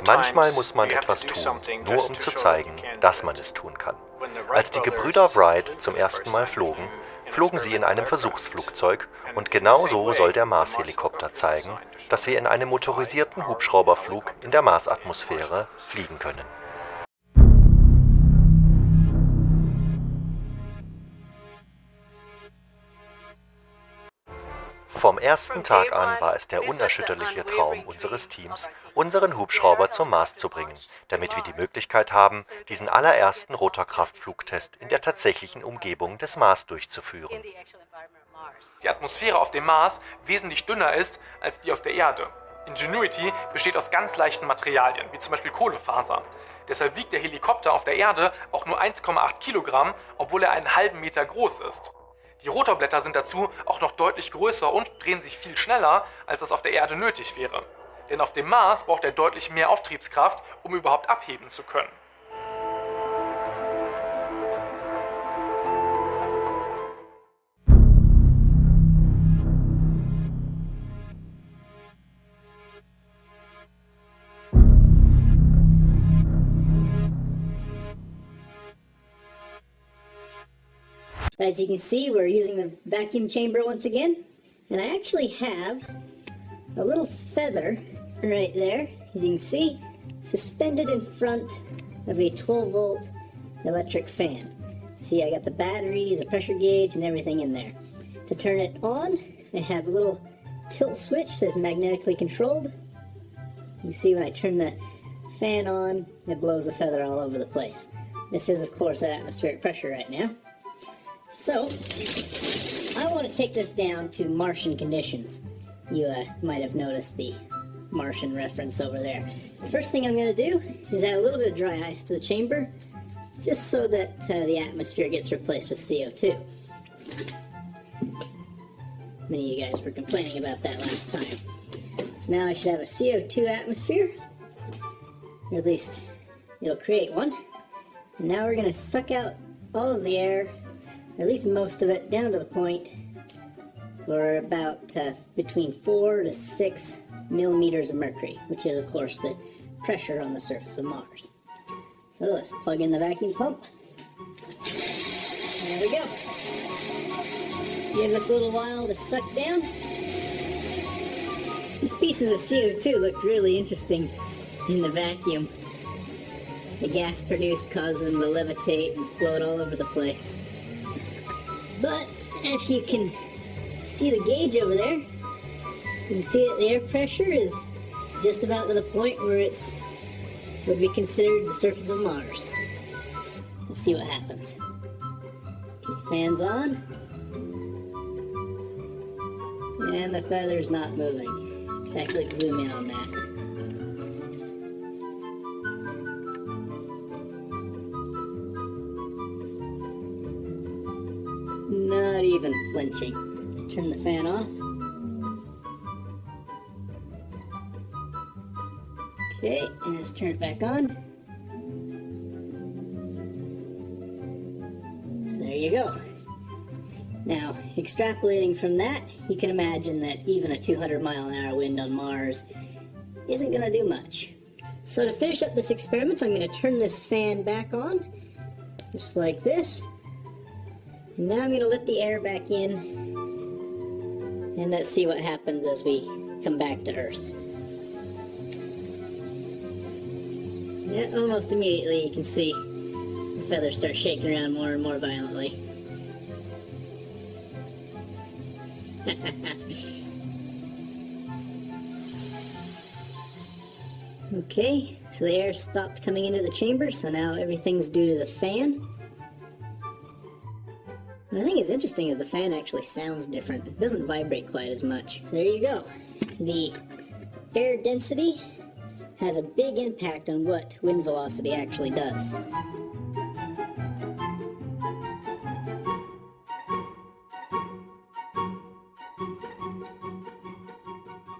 Manchmal muss man etwas tun, nur um zu zeigen, dass man es tun kann. Als die Gebrüder Wright zum ersten Mal flogen, flogen sie in einem Versuchsflugzeug und genau so soll der Mars-Helikopter zeigen, dass wir in einem motorisierten Hubschrauberflug in der Marsatmosphäre fliegen können. Vom ersten Tag an war es der unerschütterliche Traum unseres Teams, unseren Hubschrauber zum Mars zu bringen, damit wir die Möglichkeit haben, diesen allerersten Rotorkraftflugtest in der tatsächlichen Umgebung des Mars durchzuführen. Die Atmosphäre auf dem Mars wesentlich dünner ist als die auf der Erde. Ingenuity besteht aus ganz leichten Materialien, wie zum Beispiel Kohlefaser. Deshalb wiegt der Helikopter auf der Erde auch nur 1,8 Kilogramm, obwohl er einen halben Meter groß ist. Die Rotorblätter sind dazu auch noch deutlich größer und drehen sich viel schneller, als das auf der Erde nötig wäre. Denn auf dem Mars braucht er deutlich mehr Auftriebskraft, um überhaupt abheben zu können. As you can see, we're using the vacuum chamber once again, and I actually have a little feather right there, as you can see, suspended in front of a 12-volt electric fan. See, I got the batteries, a pressure gauge, and everything in there. To turn it on, I have a little tilt switch that says magnetically controlled. You can see when I turn the fan on, it blows the feather all over the place. This is, of course, at atmospheric pressure right now. So, I want to take this down to Martian conditions. You might have noticed the Martian reference over there. The first thing I'm going to do is add a little bit of dry ice to the chamber, just so that the atmosphere gets replaced with CO2. Many of you guys were complaining about that last time. So now I should have a CO2 atmosphere, or at least it'll create one. And now we're going to suck out all of the air, or at least most of it, down to the point where about between 4 to 6 millimeters of mercury, which is, of course, the pressure on the surface of Mars. So let's plug in the vacuum pump. There we go. Give us a little while to suck down. These pieces of CO2 look really interesting in the vacuum. The gas produced causes them to levitate and float all over the place. But if you can see the gauge over there, you can see that the air pressure is just about to the point where it's would be considered the surface of Mars. Let's see what happens. Okay, fans on. And the feather's not moving. In fact, let's zoom in on that. Not even flinching. Let's turn the fan off. Okay, and let's turn it back on. So there you go. Now, extrapolating from that, you can imagine that even a 200-mile-an-hour wind on Mars isn't going to do much. So to finish up this experiment, I'm going to turn this fan back on, just like this. And now I'm going to let the air back in, and let's see what happens as we come back to Earth. Yeah, almost immediately you can see the feathers start shaking around more and more violently. Okay, so the air stopped coming into the chamber, so now everything's due to the fan. And I think it's interesting is the fan actually sounds different. It doesn't vibrate quite as much. So there you go. The air density has a big impact on what wind velocity actually does.